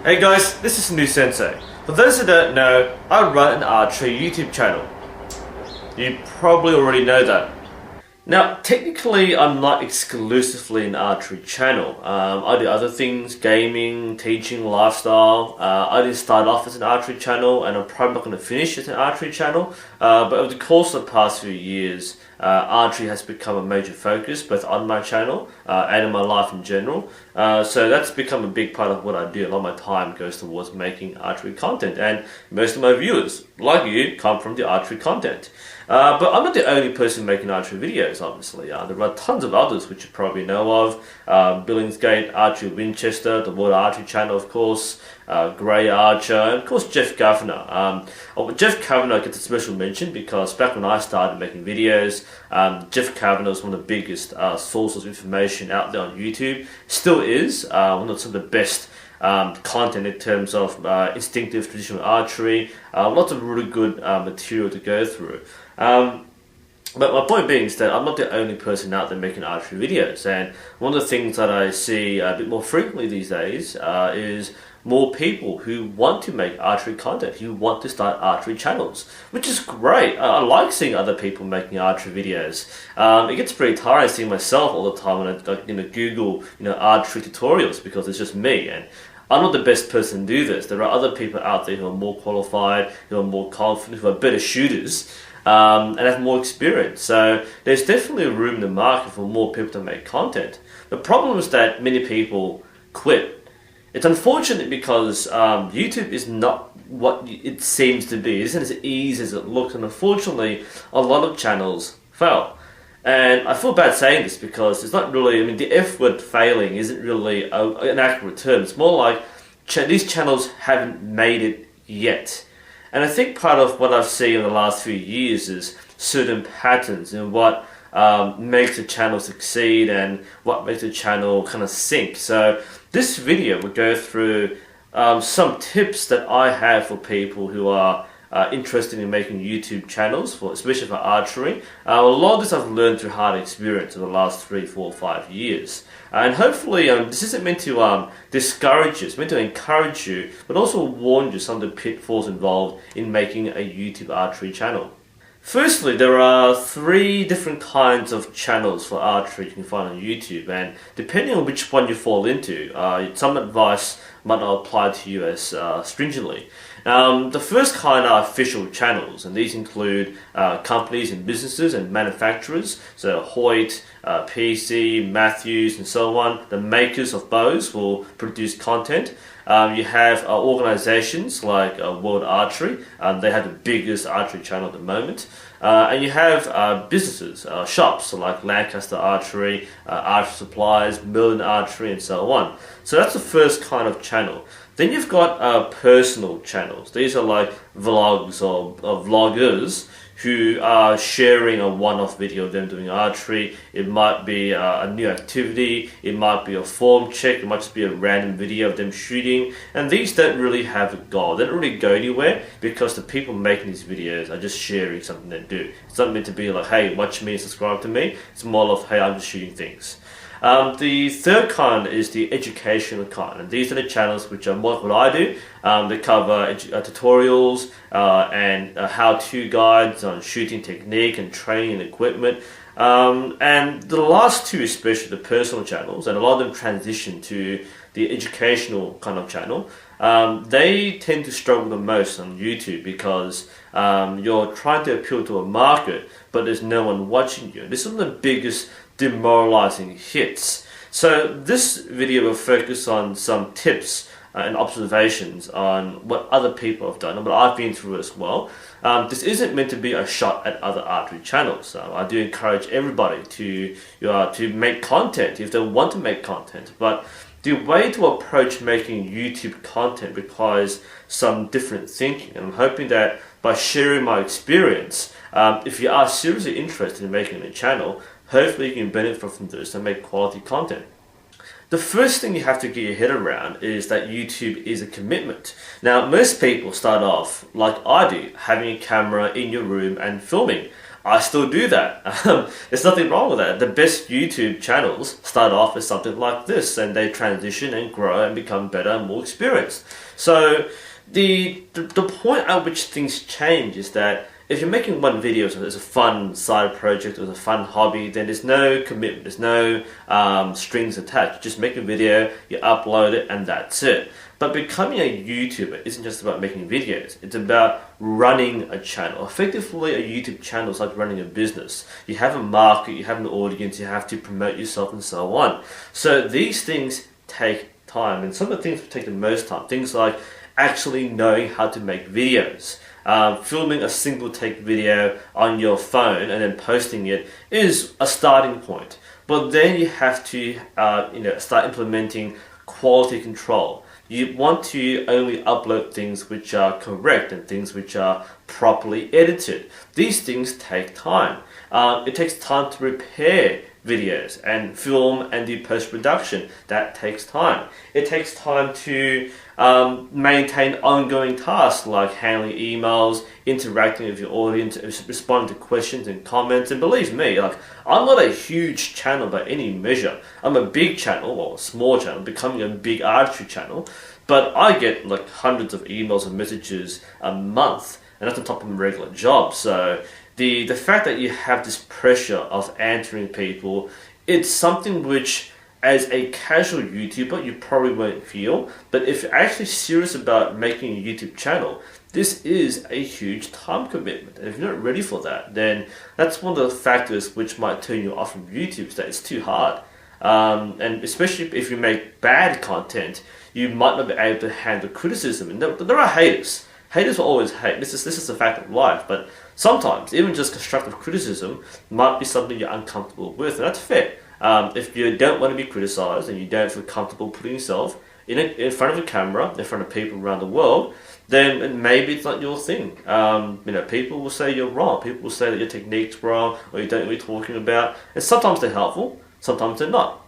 Hey guys, this is NUSensei. For those who don't know, I run an archery YouTube channel. You probably already know that. Now, technically, I'm not exclusively an archery channel. I do other things, gaming, teaching, lifestyle. I didn't start off as an archery channel, and I'm probably not going to finish as an archery channel. But over the course of the past few years, archery has become a major focus, both on my channel and in my life in general. So that's become a big part of what I do. A lot of my time goes towards making archery content, and most of my viewers, like you, come from the archery content. But I'm not the only person making archery videos, obviously. There are tons of others which you probably know of. Billingsgate, Archery Winchester, the World Archery Channel, of course, Grey Archer, and of course Jeff Kavanagh. Jeff Kavanagh gets a special mention because back when I started making videos, Jeff Kavanagh was one of the biggest sources of information out there on YouTube. Still is one of some of the best content in terms of instinctive traditional archery. Lots of really good material to go through. But my point being is that I'm not the only person out there making archery videos, and one of the things that I see a bit more frequently these days is more people who want to make archery content, who want to start archery channels, which is great. I like seeing other people making archery videos. It gets pretty tiring seeing myself all the time when I Google archery tutorials, because it's just me, and I'm not the best person to do this. There are other people out there who are more qualified, who are more confident, who are better shooters, and have more experience. So there's definitely a room in the market for more people to make content. The problem is that many people quit. It's unfortunate because YouTube is not what it seems to be. It isn't as easy as it looks, and unfortunately a lot of channels fail. And I feel bad saying this because it's not really, the F word failing isn't really an accurate term. It's more like these channels haven't made it yet. And I think part of what I've seen in the last few years is certain patterns in what makes a channel succeed and what makes a channel kind of sink. So this video will go through some tips that I have for people who are interested in making YouTube channels, especially for archery. A lot of this I've learned through hard experience in the last 3, 4, 5 years. And hopefully this isn't meant to discourage you, it's meant to encourage you, but also warn you some of the pitfalls involved in making a YouTube archery channel. Firstly, there are 3 different kinds of channels for archery you can find on YouTube, and depending on which one you fall into, some advice might not apply to you as stringently. The first kind are official channels, and these include companies and businesses and manufacturers, so Hoyt, PC, Matthews, and so on. The makers of bows will produce content. You have organizations like World Archery, they have the biggest archery channel at the moment. And you have businesses, shops like Lancaster Archery, Archery Supplies, Merlin Archery, and so on. So that's the first kind of channel. Then you've got personal channels. These are like vlogs or vloggers who are sharing a one-off video of them doing archery. It might be a new activity, it might be a form check, it might just be a random video of them shooting, and these don't really have a goal. They don't really go anywhere because the people making these videos are just sharing something they do. It's not meant to be like, hey, watch me, subscribe to me. It's more of, hey, I'm just shooting things. The third kind is the educational kind, and these are the channels which are more like what I do. They cover tutorials and how-to guides on shooting technique and training and equipment. And the last 2, especially the personal channels, and a lot of them transition to the educational kind of channel. They tend to struggle the most on YouTube because you're trying to appeal to a market, but there's no one watching you. This is one of the biggest demoralizing hits. So this video will focus on some tips and observations on what other people have done and what I've been through as well. This isn't meant to be a shot at other archery channels. I do encourage everybody to make content if they want to make content, but the way to approach making YouTube content requires some different thinking, and I'm hoping that by sharing my experience, if you are seriously interested in making a channel, hopefully you can benefit from this and make quality content. The first thing you have to get your head around is that YouTube is a commitment. Now, most people start off, like I do, having a camera in your room and filming. I still do that. There's nothing wrong with that. The best YouTube channels start off as something like this, and they transition and grow and become better and more experienced. So the point at which things change is that if you're making one video as a fun side project or as a fun hobby, then there's no commitment, there's no strings attached. You just make a video, you upload it, and that's it. But becoming a YouTuber isn't just about making videos. It's about running a channel. Effectively, a YouTube channel is like running a business. You have a market, you have an audience, you have to promote yourself and so on. So these things take time, and some of the things that take the most time, things like actually knowing how to make videos. Filming a single take video on your phone and then posting it is a starting point. But then you have to start implementing quality control. You want to only upload things which are correct and things which are properly edited. These things take time. It takes time to repair videos and film and do post-production. That takes time. It takes time to maintain ongoing tasks like handling emails, interacting with your audience, responding to questions and comments. And believe me, like, I'm not a huge channel by any measure. I'm a big channel, or a small channel, becoming a big archery channel, but I get like hundreds of emails and messages a month, and that's on top of my regular job. So the fact that you have this pressure of answering people, it's something which, as a casual YouTuber, you probably won't feel. But if you're actually serious about making a YouTube channel, this is a huge time commitment. And if you're not ready for that, then that's one of the factors which might turn you off from YouTube, is that it's too hard. And especially if you make bad content, you might not be able to handle criticism. And there are haters. Haters will always hate. This is a fact of life. But sometimes, even just constructive criticism might be something you're uncomfortable with, and that's fair. If you don't want to be criticized and you don't feel comfortable putting yourself in front of a camera, in front of people around the world, then maybe it's not your thing. People will say you're wrong. People will say that your technique's wrong, or you don't know what you're talking about. And sometimes they're helpful, sometimes they're not.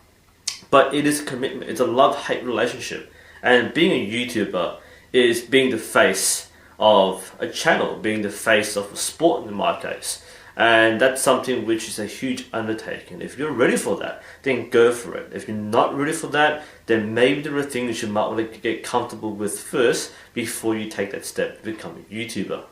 But it is a commitment. It's a love-hate relationship. And being a YouTuber is being the face of a channel, being the face of a sport in my case. And that's something which is a huge undertaking. If you're ready for that, then go for it. If you're not ready for that, then maybe there are things you might want to get comfortable with first before you take that step to become a YouTuber.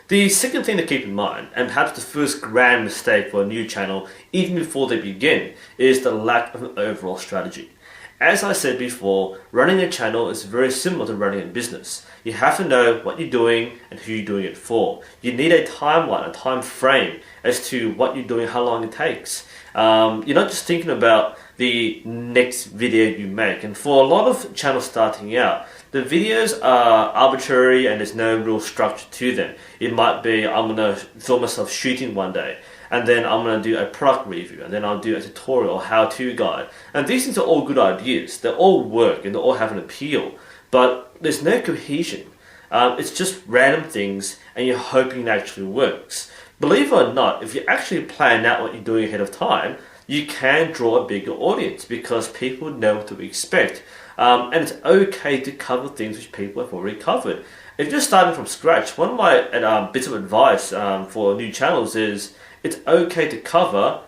The second thing to keep in mind, and perhaps the first grand mistake for a new channel, even before they begin, is the lack of an overall strategy. As I said before, running a channel is very similar to running a business. You have to know what you're doing and who you're doing it for. You need a timeline, a time frame as to what you're doing, how long it takes. You're not just thinking about the next video you make. And for a lot of channels starting out, the videos are arbitrary and there's no real structure to them. It might be, I'm going to film myself shooting one day, and then I'm going to do a product review, and then I'll do a tutorial or how-to guide. And these things are all good ideas. They all work and they all have an appeal, but there's no cohesion. It's just random things and you're hoping it actually works. Believe it or not, if you actually plan out what you're doing ahead of time, you can draw a bigger audience because people know what to expect. And it's okay to cover things which people have already covered. If you're starting from scratch, one of my bits of advice for new channels is it's okay to cover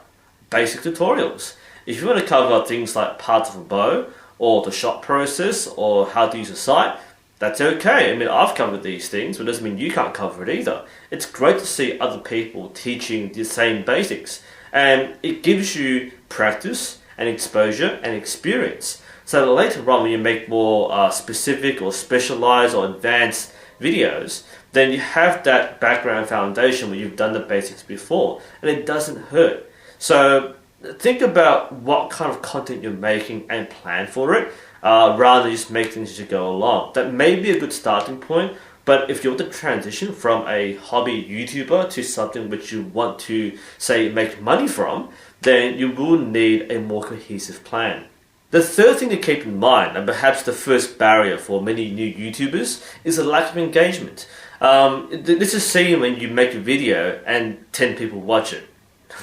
basic tutorials. If you want to cover things like parts of a bow, or the shot process, or how to use a sight, that's okay. I mean, I've covered these things, but it doesn't mean you can't cover it either. It's great to see other people teaching the same basics, and it gives you practice and exposure and experience. So that later on, when you make more specific or specialized or advanced videos, then you have that background foundation where you've done the basics before, and it doesn't hurt. So think about what kind of content you're making and plan for it, rather than just make things as you go along. That may be a good starting point, but if you want to transition from a hobby YouTuber to something which you want to, say, make money from, then you will need a more cohesive plan. The third thing to keep in mind, and perhaps the first barrier for many new YouTubers, is the lack of engagement. This is seen when you make a video and 10 people watch it.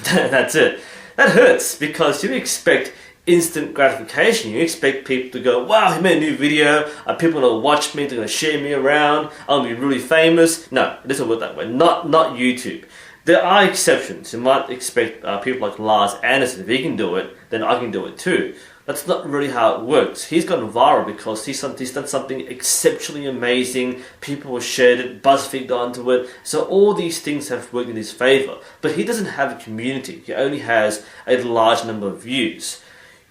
That's it. That hurts because you expect instant gratification. You expect people to go, wow, he made a new video, people are going to watch me, they're going to share me around, I'm going to be really famous. No, it doesn't work that way. Not YouTube. There are exceptions. You might expect people like Lars Anderson, if he can do it, then I can do it too. That's not really how it works. He's gone viral because he's done something exceptionally amazing. People have shared it, BuzzFeed got onto it. So all these things have worked in his favor. But he doesn't have a community. He only has a large number of views.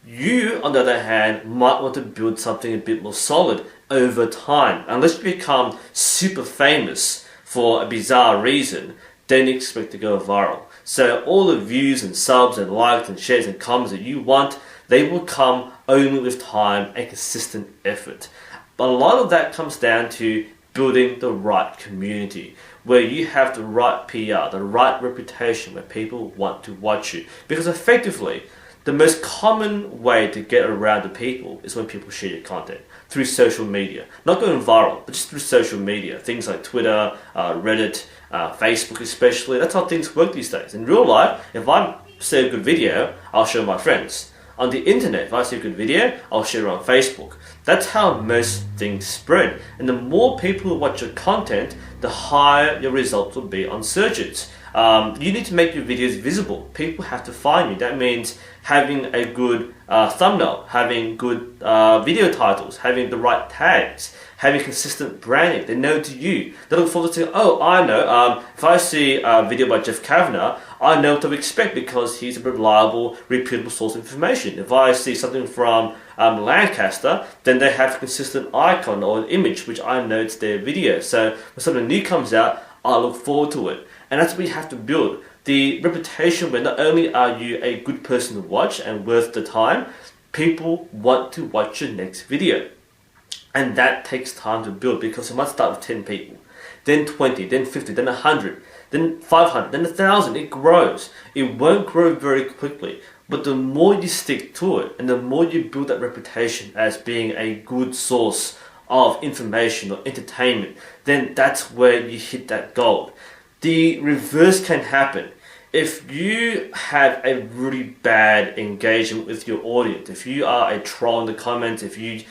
You, on the other hand, might want to build something a bit more solid over time. Unless you become super famous for a bizarre reason, then you expect to go viral. So all the views and subs and likes and shares and comments that you want, they will come only with time and consistent effort. But a lot of that comes down to building the right community, where you have the right PR, the right reputation, where people want to watch you. Because effectively, the most common way to get around to people is when people share your content through social media. Not going viral, but just through social media. Things like Twitter, Reddit, Facebook especially. That's how things work these days. In real life, if I say a good video, I'll show my friends. On the internet, if I see a good video, I'll share it on Facebook. That's how most things spread. And the more people who watch your content, the higher your results will be on searches. You need to make your videos visible. People have to find you. That means having a good thumbnail, having good video titles, having the right tags, having consistent branding. They know to you. They look forward to, oh, I know, if I see a video by Jeff Kavanagh, I know what to expect because he's a reliable, repeatable source of information. If I see something from Lancaster, then they have a consistent icon or an image, which I know it's their video. So when something new comes out, I look forward to it. And that's what you have to build. The reputation where not only are you a good person to watch and worth the time, people want to watch your next video. And that takes time to build because you might start with 10 people, then 20, then 50, then 100, then 500, then 1,000. It grows. It won't grow very quickly. But the more you stick to it and the more you build that reputation as being a good source of information or entertainment, then that's where you hit that gold. The reverse can happen. If you have a really bad engagement with your audience, if you are a troll in the comments, if you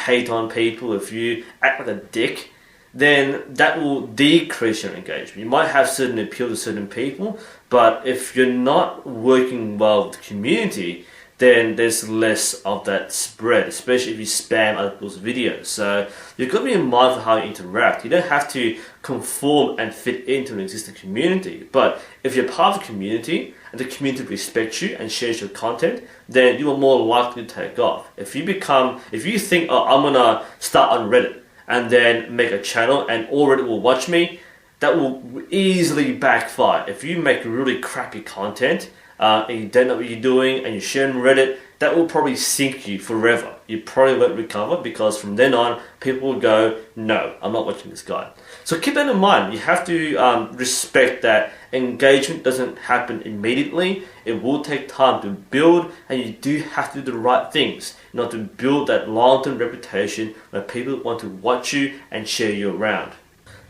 hate on people, if you act like a dick, then that will decrease your engagement. You might have certain appeal to certain people, but if you're not working well with the community, then there's less of that spread, especially if you spam other people's videos. So you've got to be mindful of how you interact. You don't have to conform and fit into an existing community. But if you're part of the community and the community respects you and shares your content, then you are more likely to take off. If you think, oh, I'm gonna start on Reddit and then make a channel and all Reddit will watch me, that will easily backfire. If you make really crappy content, and you don't know what you're doing and you're sharing Reddit, that will probably sink you forever. You probably won't recover because from then on, people will go, no, I'm not watching this guy. So keep that in mind. You have to respect that engagement doesn't happen immediately. It will take time to build and you do have to do the right things in order to build that long-term reputation where people want to watch you and share you around.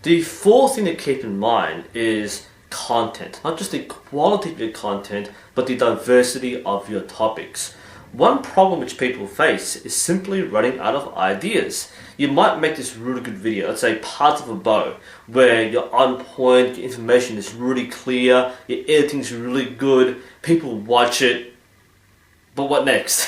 The fourth thing to keep in mind is content. Not just the quality of your content, but the diversity of your topics. One problem which people face is simply running out of ideas. You might make this really good video, let's say parts of a bow, where you're on point, your information is really clear, your editing's really good, people watch it, but what next?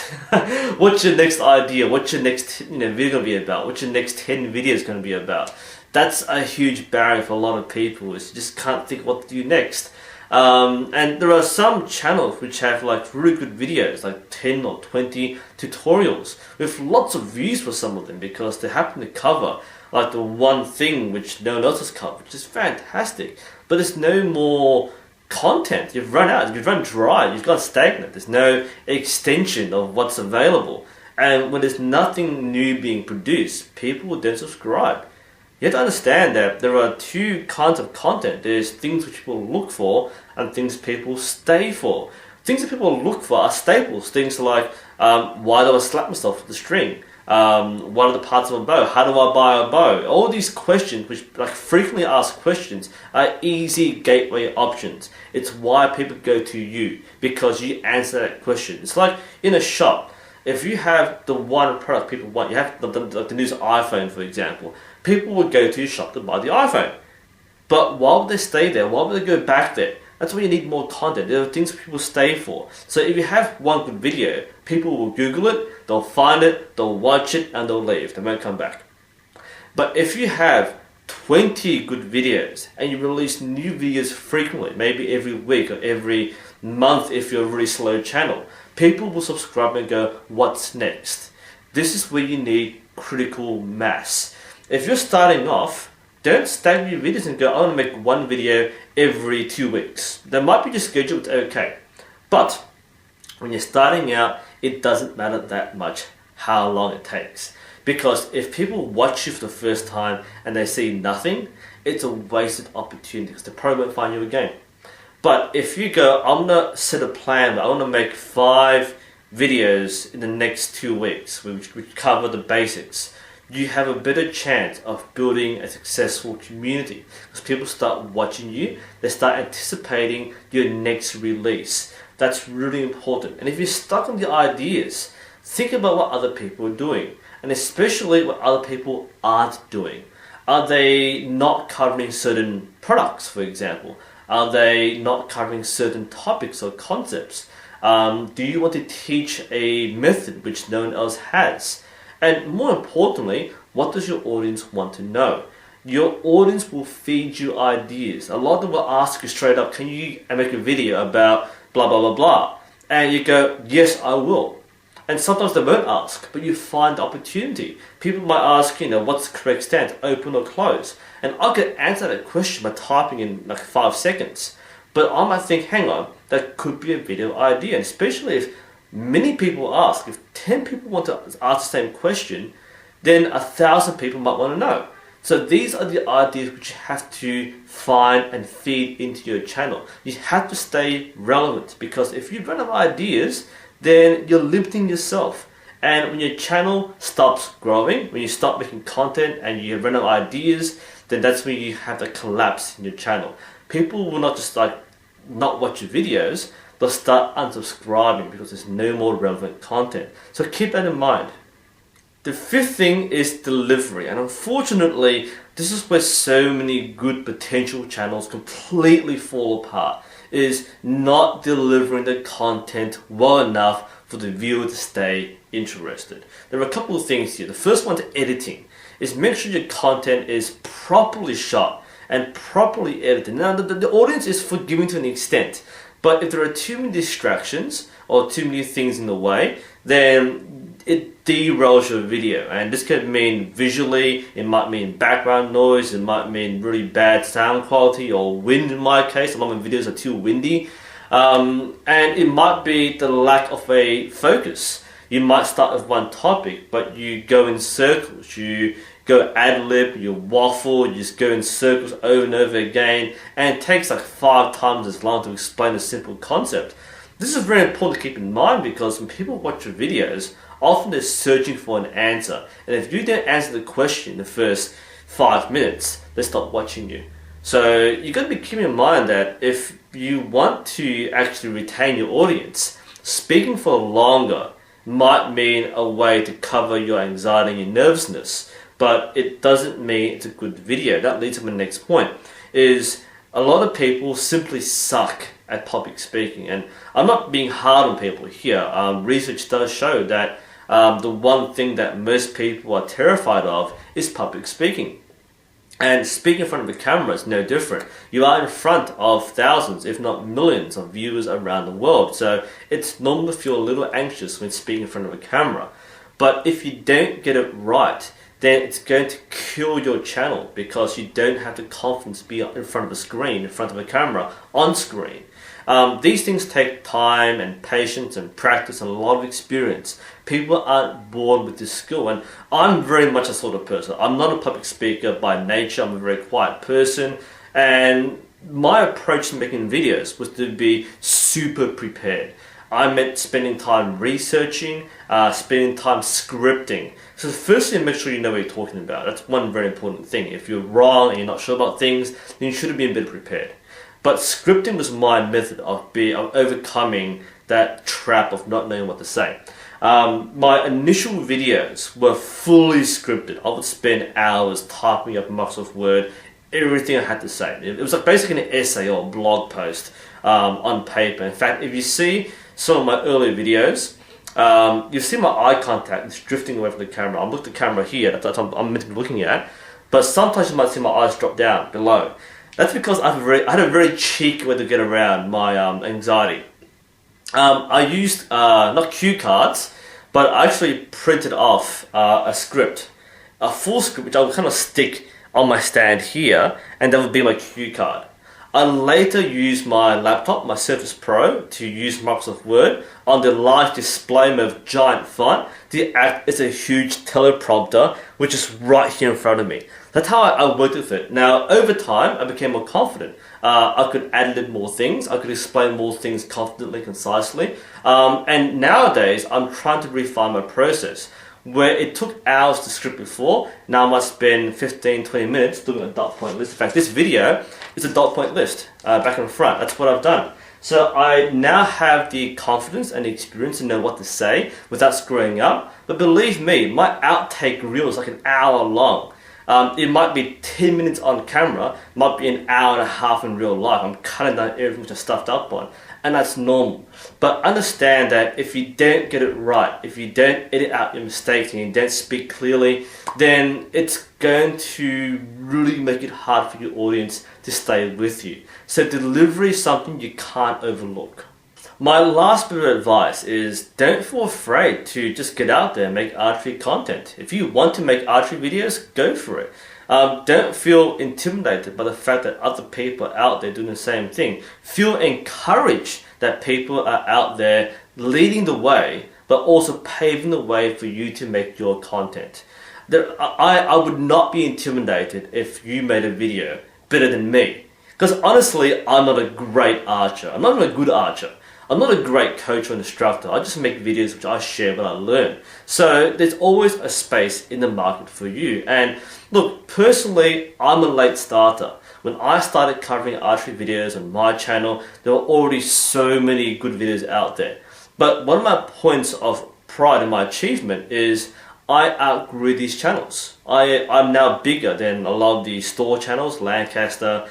What's your next idea? What's your next video going to be about? What's your next 10 videos going to be about? That's a huge barrier for a lot of people, is you just can't think what to do next. And there are some channels which have like really good videos, like 10 or 20 tutorials with lots of views for some of them because they happen to cover like the one thing which no one else has covered, which is fantastic. But there's no more content. You've run out, you've run dry, you've gone stagnant. There's no extension of what's available. And when there's nothing new being produced, people will then subscribe. You have to understand that there are two kinds of content. There's things which people look for and things people stay for. Things that people look for are staples. Things like, why do I slap myself with the string? What are the parts of a bow? How do I buy a bow? All these questions, which like frequently asked questions, are easy gateway options. It's why people go to you, because you answer that question. It's like in a shop. If you have the one product people want, you have the newest iPhone, for example, people would go to your shop to buy the iPhone. But why would they stay there? Why would they go back there? That's why you need more content. There are things people stay for. So if you have one good video, people will Google it, they'll find it, they'll watch it, and they'll leave. They won't come back. But if you have 20 good videos and you release new videos frequently, maybe every week or every month if you're a really slow channel, people will subscribe and go, what's next? This is where you need critical mass. If you're starting off, don't stagger your videos and go, I want to make one video every 2 weeks. That might be your schedule, it's okay. But when you're starting out, it doesn't matter that much how long it takes. Because if people watch you for the first time and they see nothing, it's a wasted opportunity because they probably won't find you again. But if you go, I'm going to set a plan, I want to make 5 videos in the next 2 weeks, which cover the basics, you have a better chance of building a successful community. Because people start watching you, they start anticipating your next release. That's really important. And if you're stuck on the ideas, think about what other people are doing. And especially what other people aren't doing. Are they not covering certain products, for example? Are they not covering certain topics or concepts? Do you want to teach a method which no one else has? And more importantly, what does your audience want to know? Your audience will feed you ideas. A lot of them will ask you straight up, can you make a video about blah, blah, blah, blah? And you go, yes, I will. And sometimes they won't ask, but you find the opportunity. People might ask, what's the correct stance, open or close? And I could answer that question by typing in like 5 seconds. But I might think, hang on, that could be a video idea. And especially if many people ask, if 10 people want to ask the same question, then 1,000 people might want to know. So these are the ideas which you have to find and feed into your channel. You have to stay relevant, because if you run out of ideas, then you're limiting yourself. And when your channel stops growing, when you stop making content and you run out of ideas, then that's when you have the collapse in your channel. People will not just not watch your videos, they'll start unsubscribing because there's no more relevant content. So keep that in mind. The 5th thing is delivery, and unfortunately this is where so many good potential channels completely fall apart, is not delivering the content well enough for the viewer to stay interested. There are a couple of things here. The first one is editing. Is make sure your content is properly shot and properly edited. Now the audience is forgiving to an extent, but if there are too many distractions or too many things in the way, then it derails your video. And this could mean visually, it might mean background noise, it might mean really bad sound quality or wind in my case. A lot of my videos are too windy. And it might be the lack of a focus. You might start with one topic, but you go in circles, you go ad-lib, you waffle, you just go in circles over and over again, and it takes like 5 times as long to explain a simple concept. This is very important to keep in mind, because when people watch your videos, often they're searching for an answer. And if you don't answer the question in the first 5 minutes, they stop watching you. So you've got to be keeping in mind that if you want to actually retain your audience, speaking for longer might mean a way to cover your anxiety and your nervousness, but it doesn't mean it's a good video. That leads to my next point, is a lot of people simply suck at public speaking. And I'm not being hard on people here. Research does show that the one thing that most people are terrified of is public speaking. And speaking in front of a camera is no different. You are in front of thousands, if not millions, of viewers around the world. So it's normal to feel a little anxious when speaking in front of a camera. But if you don't get it right, then it's going to kill your channel, because you don't have the confidence to be in front of a screen, in front of a camera, on screen. These things take time and patience and practice and a lot of experience. People aren't born with this skill, and I'm very much a sort of person. I'm not a public speaker by nature. I'm a very quiet person, and my approach to making videos was to be super prepared. I meant spending time researching, spending time scripting. So the first thing, make sure you know what you're talking about. That's one very important thing. If you're wrong and you're not sure about things, then you should have been a bit prepared. But scripting was my method of overcoming that trap of not knowing what to say. My initial videos were fully scripted. I would spend hours typing up Microsoft Word, everything I had to say. It was like basically an essay or a blog post. on paper. In fact, if you see some of my earlier videos, you'll see my eye contact is drifting away from the camera. I'm looking at the camera here, that's what I'm meant to be looking at, but sometimes you might see my eyes drop down below. That's because I had a very cheeky way to get around my anxiety. I used not cue cards, but I actually printed off a script, a full script, which I would kind of stick on my stand here, and that would be my cue card. I later used my laptop, my Surface Pro, to use Microsoft Word on the large display mode of giant font to act as a huge teleprompter, which is right here in front of me. That's how I worked with it. Now, over time, I became more confident. I could add a little more things. I could explain more things confidently, concisely. And nowadays, I'm trying to refine my process. Where it took hours to script before, now I might spend 15-20 minutes doing a dot point list. In fact, this video is a dot point list, back and front. That's what I've done. So I now have the confidence and the experience to know what to say without screwing up. But believe me, my outtake reel is like an hour long. It might be 10 minutes on camera, might be an hour and a half in real life. I'm cutting down everything which I stuffed up on, and that's normal. But understand that if you don't get it right, if you don't edit out your mistakes and you don't speak clearly, then it's going to really make it hard for your audience to stay with you. So delivery is something you can't overlook. My last bit of advice is don't feel afraid to just get out there and make archery content. If you want to make archery videos, go for it. Don't feel intimidated by the fact that other people are out there doing the same thing. Feel encouraged that people are out there leading the way, but also paving the way for you to make your content. I would not be intimidated if you made a video better than me. Because honestly, I'm not a great archer. I'm not even a good archer. I'm not a great coach or instructor. I just make videos which I share what I learn. So there's always a space in the market for you. And look, personally, I'm a late starter. When I started covering archery videos on my channel, there were already so many good videos out there. But one of my points of pride in my achievement is I outgrew these channels. I'm now bigger than a lot of the store channels, Lancaster,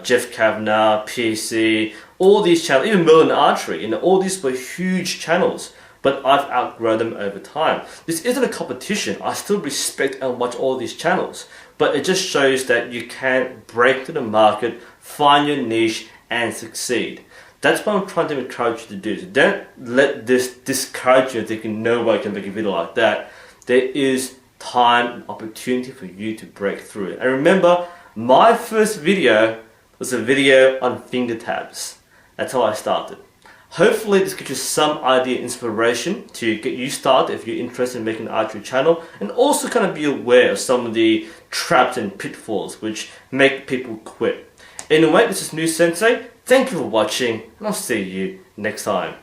Jeff Kavanagh, PAC, all these channels, even Merlin Archery, all these were huge channels, but I've outgrown them over time. This isn't a competition. I still respect and watch all these channels, but it just shows that you can break to the market, find your niche, and succeed. That's what I'm trying to encourage you to do. So don't let this discourage you thinking nobody can make a video like that. There is time and opportunity for you to break through it. And remember, my first video was a video on finger tabs. That's how I started. Hopefully this gives you some idea, inspiration to get you started if you're interested in making an archery channel, and also kind of be aware of some of the traps and pitfalls which make people quit. Anyway, this is NUSensei. Thank you for watching, and I'll see you next time.